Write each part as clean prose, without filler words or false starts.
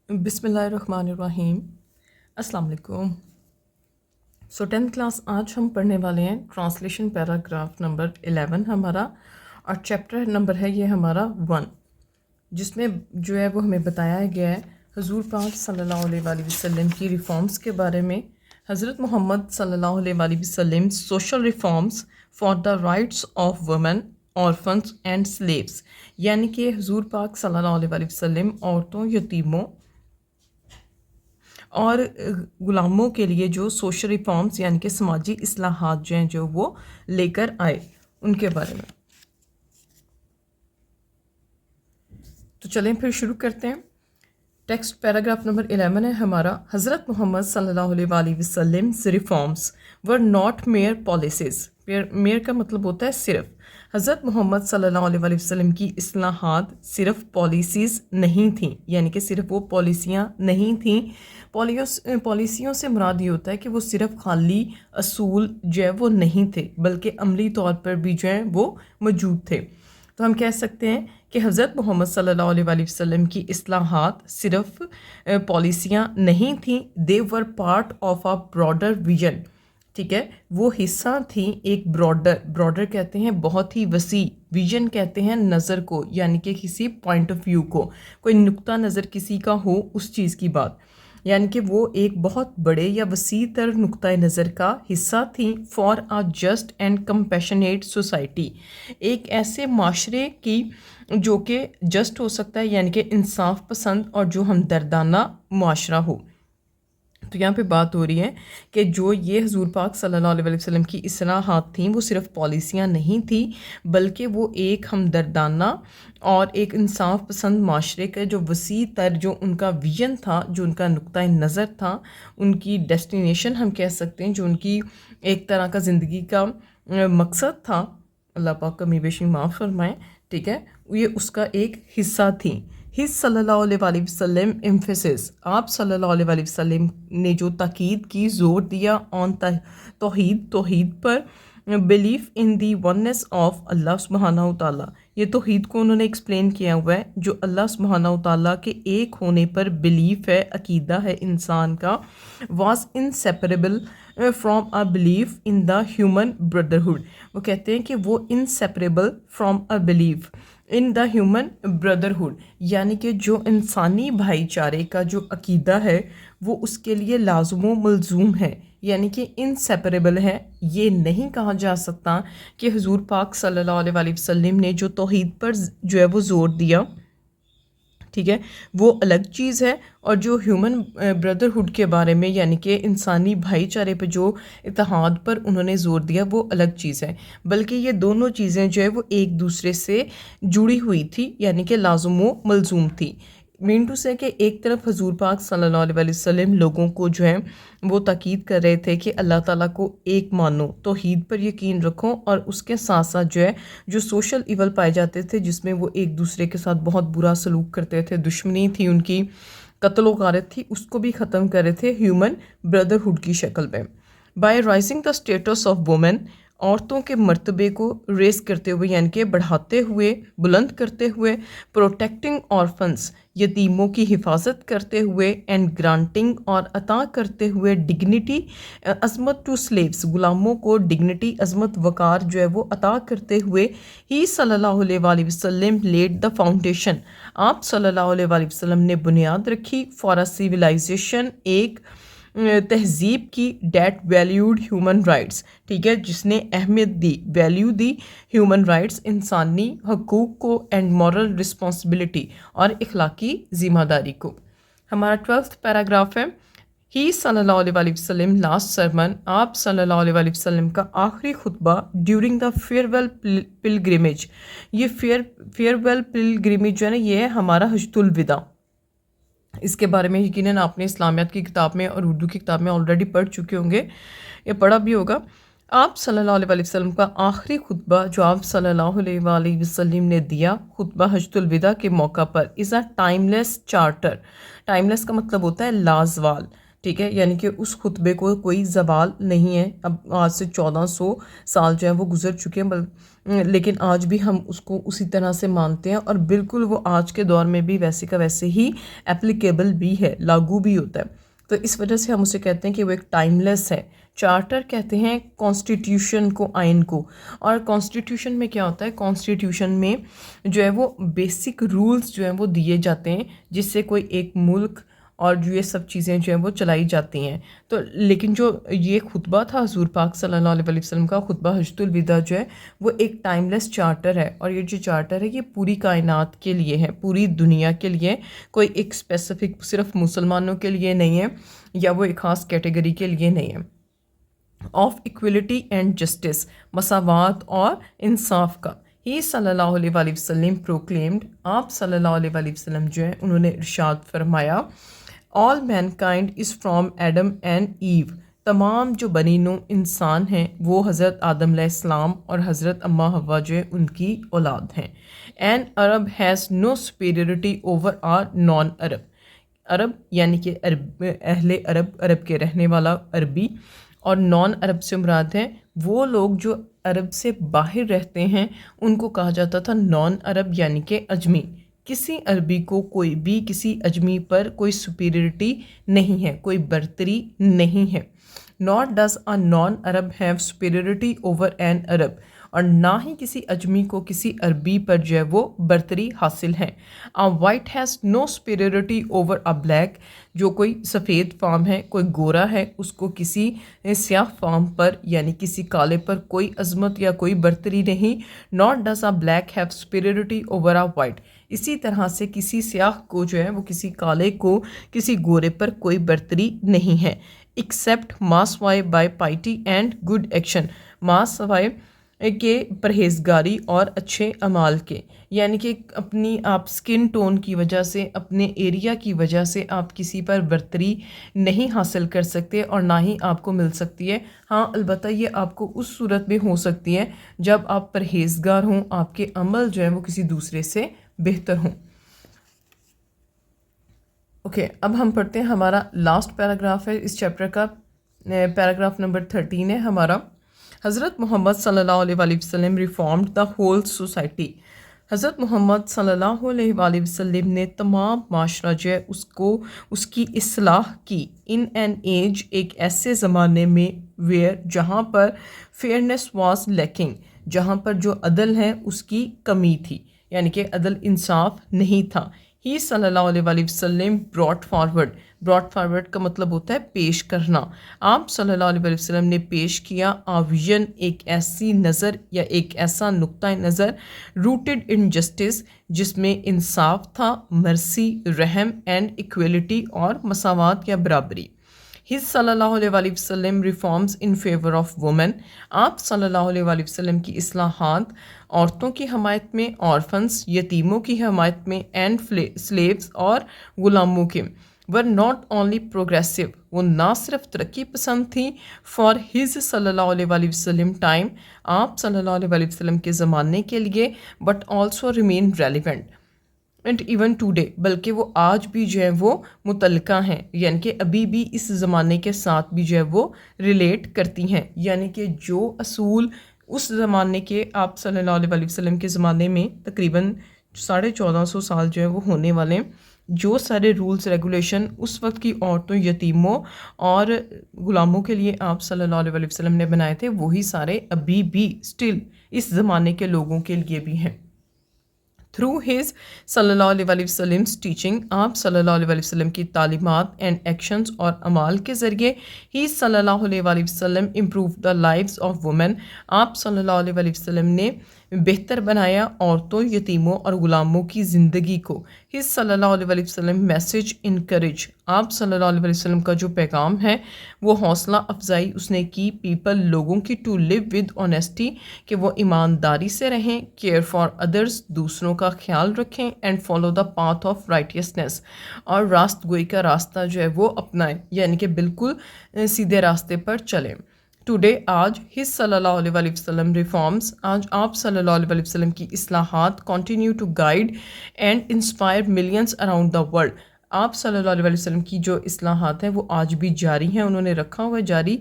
بسم اللہ الرحمن الرحیم۔ السلام علیکم۔ سو 10th کلاس آج ہم پڑھنے والے ہیں ٹرانسلیشن پیراگراف نمبر 11 ہمارا، اور چیپٹر نمبر ہے یہ ہمارا 1، جس میں جو ہے وہ ہمیں بتایا گیا ہے حضور پاک صلی اللہ علیہ وآلہ وسلم کی ریفارمز کے بارے میں۔ حضرت محمد صلی اللہ علیہ وآلہ وسلم social reforms for the rights of women, orphans and slaves, یعنی کہ حضور پاک صلی اللہ علیہ وآلہ وسلم عورتوں، یتیموں اور غلاموں کے لیے جو سوشل ریفارمز یعنی کہ سماجی اصلاحات جو ہیں جو وہ لے کر آئے، ان کے بارے میں۔ تو چلیں پھر شروع کرتے ہیں۔ ٹیکسٹ پیراگراف نمبر 11 ہے ہمارا، حضرت محمد صلی اللہ علیہ وآلہ وسلم reforms were not mere policies. Mere کا مطلب ہوتا ہے صرف۔ حضرت محمد صلی اللہ علیہ وآلہ وسلم کی اصلاحات صرف پالیسیز نہیں تھیں، یعنی کہ صرف وہ پالیسیاں نہیں تھیں۔ پالیسیوں سے مراد یہ ہوتا ہے کہ وہ صرف خالی اصول جو ہے وہ نہیں تھے، بلکہ عملی طور پر بھی جو ہیں وہ موجود تھے۔ تو ہم کہہ سکتے ہیں کہ حضرت محمد صلی اللہ علیہ وآلہ وسلم کی اصلاحات صرف پالیسیاں نہیں تھیں، they were part of a broader vision۔ ٹھیک ہے، وہ حصہ تھیں ایک براڈر کہتے ہیں بہت ہی وسیع، ویژن کہتے ہیں نظر کو، یعنی کہ کسی پوائنٹ آف ویو کو، کوئی نقطہ نظر کسی کا ہو اس چیز کی بات، یعنی کہ وہ ایک بہت بڑے یا وسیع تر نقطۂ نظر کا حصہ تھیں۔ For a just and compassionate society, ایک ایسے معاشرے کی جو کہ جسٹ ہو سکتا ہے، یعنی کہ انصاف پسند اور جو ہمدردانہ معاشرہ ہو۔ تو یہاں پہ بات ہو رہی ہے کہ جو یہ حضور پاک صلی اللہ علیہ وسلم کی اصلاحات تھیں وہ صرف پالیسیاں نہیں تھیں، بلکہ وہ ایک ہمدردانہ اور ایک انصاف پسند معاشرے کا جو وسیع تر جو ان کا ویژن تھا، جو ان کا نقطۂ نظر تھا، ان کی ڈیسٹینیشن ہم کہہ سکتے ہیں، جو ان کی ایک طرح کا زندگی کا مقصد تھا، اللہ پاک کمی بیشی معاف فرمائیں، ٹھیک ہے، یہ اس کا ایک حصہ تھیں۔ ہز صلی اللہ علیہ وآلہ وسلم ایمفیسس، آپ صلی اللہ علیہ وآلہ وسلم نے جو تاکید کی، زور دیا آن توحید پر، believe in the oneness of Allah سبحانہ و تعالیٰ، یہ توحید کو انہوں نے ایکسپلین کیا ہوا ہے، جو اللہ سبحانہ و تعالیٰ کے ایک ہونے پر بلیف ہے، عقیدہ ہے انسان کا، was inseparable from a belief in the human brotherhood, وہ کہتے ہیں کہ وہ inseparable from a belief in the human brotherhood, یعنی کہ جو انسانی بھائی چارے کا جو عقیدہ ہے وہ اس کے لیے لازم و ملزوم ہے، یعنی کہ انسیپریبل ہے۔ یہ نہیں کہا جا سکتا کہ حضور پاک صلی اللہ علیہ وآلہ وسلم نے جو توحید پر جو ہے وہ زور دیا، ٹھیک ہے، وہ الگ چیز ہے، اور جو ہیومن بردرہڈ کے بارے میں یعنی کہ انسانی بھائی چارے پہ جو اتحاد پر انہوں نے زور دیا وہ الگ چیز ہے، بلکہ یہ دونوں چیزیں جو ہے وہ ایک دوسرے سے جڑی ہوئی تھی، یعنی کہ لازم و ملزوم تھی۔ مین ٹو سے کہ ایک طرف حضور پاک صلی اللہ علیہ وآلہ وسلم لوگوں کو جو ہے وہ تاکید کر رہے تھے کہ اللہ تعالیٰ کو ایک مانو، توحید پر یقین رکھو، اور اس کے ساتھ ساتھ جو ہے جو سوشل ایول پائے جاتے تھے جس میں وہ ایک دوسرے کے ساتھ بہت برا سلوک کرتے تھے، دشمنی تھی ان کی، قتل و غارت تھی، اس کو بھی ختم کر رہے تھے ہیومن بردرہڈ کی شکل میں۔ By raising the status of women, عورتوں کے مرتبے کو ریز کرتے ہوئے یعنی کہ بڑھاتے ہوئے، بلند کرتے ہوئے، پروٹیکٹنگ آرفنس، یتیموں کی حفاظت کرتے ہوئے، اینڈ گرانٹنگ اور عطا کرتے ہوئے، ڈگنیٹی عظمت ٹو سلیوز، غلاموں کو ڈگنیٹی عظمت وقار جو ہے وہ عطا کرتے ہوئے، ہی صلی اللہ علیہ وآلہ وسلم لیڈ دا فاؤنڈیشن، آپ صلی اللہ علیہ وآلہ وسلم نے بنیاد رکھی، فار اے سیویلائزیشن، ایک تہذیب کی، ڈیٹ ویلیوڈ ہیومن رائٹس، ٹھیک ہے، جس نے اہمیت دی، ویلیو دی ہیومن رائٹس، انسانی حقوق کو، اینڈ مورل رسپانسبلٹی، اور اخلاقی ذمہ داری کو۔ ہمارا 12th پیراگراف ہے، ہی صلی اللہ علیہ وآلہ وسلم لاسٹ سرمن، آپ صلی اللہ علیہ وآلہ وسلم کا آخری خطبہ ڈیورنگ دا فیئرویل پلگریمیج، یہ فیئرویل پلگریمیج جو ہے نا یہ ہے ہمارا حجۃ الوداع، اس کے بارے میں یقیناً آپ نے اسلامیات کی کتاب میں اور اردو کی کتاب میں آلریڈی پڑھ چکے ہوں گے یا پڑھا بھی ہوگا۔ آپ صلی اللہ علیہ وسلم کا آخری خطبہ جو آپ صلی اللہ علیہ وآلہ وسلم نے دیا خطبہ حجۃ الوداع کے موقع پر، as a timeless charter, timeless کا مطلب ہوتا ہے لازوال، ٹھیک ہے، یعنی کہ اس خطبے کو کوئی زوال نہیں ہے. اب آج سے 1400 سال جو ہیں وہ گزر چکے ہیں، لیکن آج بھی ہم اس کو اسی طرح سے مانتے ہیں، اور بالکل وہ آج کے دور میں بھی ویسے کا ویسے ہی اپلیکیبل بھی ہے، لاگو بھی ہوتا ہے. تو اس وجہ سے ہم اسے کہتے ہیں کہ وہ ایک ٹائم لیس ہے. چارٹر کہتے ہیں کانسٹیٹیوشن کو، آئین کو. اور کانسٹیٹیوشن میں کیا ہوتا ہے؟ کانسٹیٹیوشن میں جو ہے وہ بیسک رولز جو ہیں وہ دیے جاتے ہیں، جس سے کوئی ایک ملک اور جو یہ سب چیزیں جو ہیں وہ چلائی جاتی ہیں. تو لیکن جو یہ خطبہ تھا حضور پاک صلی اللہ علیہ وسلم کا، خطبہ حجۃ الوداع جو ہے وہ ایک ٹائم لیس چارٹر ہے. اور یہ جو چارٹر ہے یہ پوری کائنات کے لیے ہے، پوری دنیا کے لیے. کوئی ایک اسپیسیفک صرف مسلمانوں کے لیے نہیں ہے، یا وہ ایک خاص کیٹیگری کے لیے نہیں ہے. آف ایکویلٹی اینڈ جسٹس، مساوات اور انصاف کا. ہی صلی اللہ علیہ وآلہ وسلم پروکلیمڈ، آپ صلی اللہ علیہ وآلہ وسلم جو ہیں انہوں نے ارشاد فرمایا، all mankind is from Adam and Eve, تمام جو بنی نوع انسان ہیں وہ حضرت آدم علیہ السلام اور حضرت اماں حوا جو ہے ان کی اولاد ہیں. And Arab has no superiority over a non Arab. عرب یعنی کہ اہل عرب، عرب کے رہنے والا عربی، اور نان عرب سے مراد ہیں وہ لوگ جو عرب سے باہر رہتے ہیں، ان کو کہا جاتا تھا نان عرب یعنی کہ اجمی. کسی عربی کو کوئی بھی کسی اجمی پر کوئی سپیریورٹی نہیں ہے، کوئی برتری نہیں ہے. Not does a non Arab have superiority over an Arab, اور نہ ہی کسی اجمی کو کسی عربی پر جو ہے وہ برتری حاصل ہے. White has no superiority over a black, جو کوئی سفید فام ہے، کوئی گورا ہے، اس کو کسی سیاہ فام پر یعنی کسی کالے پر کوئی عظمت یا کوئی برتری نہیں. Not does a black have superiority over a white, اسی طرح سے کسی سیاہ کو جو ہے وہ کسی کالے کو کسی گورے پر کوئی برتری نہیں ہے. ایکسیپٹ ما سوائے by piety and good action, ما سوائے کہ پرہیزگاری اور اچھے اعمال کے. یعنی کہ اپنی آپ سکن ٹون کی وجہ سے، اپنے ایریا کی وجہ سے آپ کسی پر برتری نہیں حاصل کر سکتے، اور نہ ہی آپ کو مل سکتی ہے. ہاں البتہ یہ آپ کو اس صورت میں ہو سکتی ہے جب آپ پرہیزگار ہوں، آپ کے عمل جو ہیں وہ کسی دوسرے سے بہتر ہوں. اوکے، اب ہم پڑھتے ہیں ہمارا لاسٹ پیراگراف ہے اس چیپٹر کا، پیراگراف نمبر 13 ہے ہمارا. حضرت محمد صلی اللہ علیہ وآلہ وسلم ریفارمڈ دا ہول سوسائٹی. حضرت محمد صلی اللہ علیہ وآلہ وسلم نے تمام معاشرہ جو ہے اس کی اصلاح کی. ان این ایج، ایک ایسے زمانے میں، ویئر جہاں پر فیئرنیس واز لیکنگ، جہاں پر جو عدل ہے اس کی کمی تھی، یعنی کہ عدل انصاف نہیں تھا. ہی صلی اللہ علیہ وآلہ وسلم براٹ فارورڈ کا مطلب ہوتا ہے پیش کرنا. آپ صلی اللہ علیہ وآلہ وسلم نے پیش کیا ویژن، ایک ایسی نظر یا ایک ایسا نقطۂ نظر، روٹڈ ان جسٹس، جس میں انصاف تھا، مرسی، رحم، اینڈ ایکویلٹی اور مساوات یا برابری. ہز صلی اللہ علیہ وآلہ وسلم reforms in favour of women, آپ صلی اللہ علیہ وآلہ وسلم کی اصلاحات عورتوں کی حمایت میں، آرفنس، یتیموں کی حمایت میں، اینڈ سلیوز اور غلاموں کے. ور ناٹ اونلی پروگریسو، وہ نہ صرف ترقی پسند تھیں فار ہز صلی اللہ علیہ وآلہ وسلم ٹائم، آپ صلی اللہ علیہ وآلہ وسلم کے زمانے کے لیے، but also remain relevant and even today, بلکہ وہ آج بھی جو ہے وہ متعلقہ ہیں، یعنی کہ ابھی بھی اس زمانے کے ساتھ بھی جو ہے وہ ریلیٹ کرتی ہیں. یعنی کہ جو اصول اس زمانے کے، آپ صلی اللہ علیہ وسلم کے زمانے میں تقریباً 1450 سال جو ہے وہ ہونے والے ہیں، جو سارے رولز ریگولیشن اس وقت کی عورتوں، یتیموں اور غلاموں کے لیے آپ صلی اللہ علیہ وسلم نے بنائے تھے، وہی سارے ابھی بھی اسٹل اس زمانے کے لوگوں کے لیے بھی ہیں. تھرو ہز صلی اللہ علیہ وسلم ٹیچنگ، آپ صلی اللہ علیہ وسلم کی تعلیمات اینڈ ایکشنز اور اعمال کے ذریعے، ہی صلی اللہ علیہ وسلم improve the lives of women, آپ صلی اللہ علیہ وسلم نے بہتر بنایا عورتوں، یتیموں اور غلاموں کی زندگی کو. ہز صلی اللہ علیہ وسلم میسج انکریج، آپ صلی اللہ علیہ وسلم کا جو پیغام ہے وہ حوصلہ افزائی اس نے کی پیپل، لوگوں کی، ٹو لیو ود آنیسٹی، کہ وہ ایمانداری سے رہیں، کیئر فار ادرس، دوسروں کا خیال رکھیں، and follow the path of righteousness, اور راست گوئی کا راستہ جو ہے وہ اپنائیں، یعنی کہ بالکل سیدھے راستے پر چلیں. ٹوڈے، آج، ہز صلی اللہ علیہ وسلم ریفارمز، آج آپ صلی اللہ علیہ وسلم کی اصلاحات، continue to guide and inspire millions around the world, آپ صلی اللہ علیہ وسلم کی جو اصلاحات ہیں وہ آج بھی جاری ہیں، انہوں نے رکھا ہوا ہے جاری،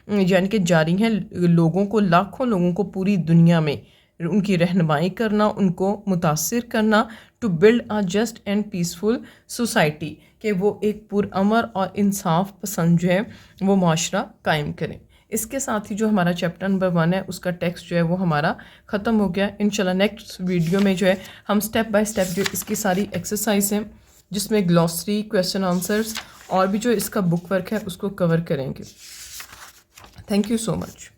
یعنی کہ جاری ہیں لوگوں کو، لاکھوں لوگوں کو پوری دنیا میں ان کی رہنمائی کرنا، ان کو متاثر کرنا، to build a just and peaceful society, کہ وہ ایک پرامن اور انصاف پسند جو ہے وہ معاشرہ قائم کریں۔ اس کے ساتھ ہی جو ہمارا چیپٹر نمبر 1 ہے اس کا ٹیکسٹ جو ہے وہ ہمارا ختم ہو گیا۔ انشاءاللہ نیکسٹ ویڈیو میں جو ہے ہم سٹیپ بائی سٹیپ جو اس کی ساری ایکسرسائز ہیں، جس میں گلوسری، کویسچن آنسرز اور بھی جو اس کا بک ورک ہے اس کو کور کریں گے۔ Thank you so much.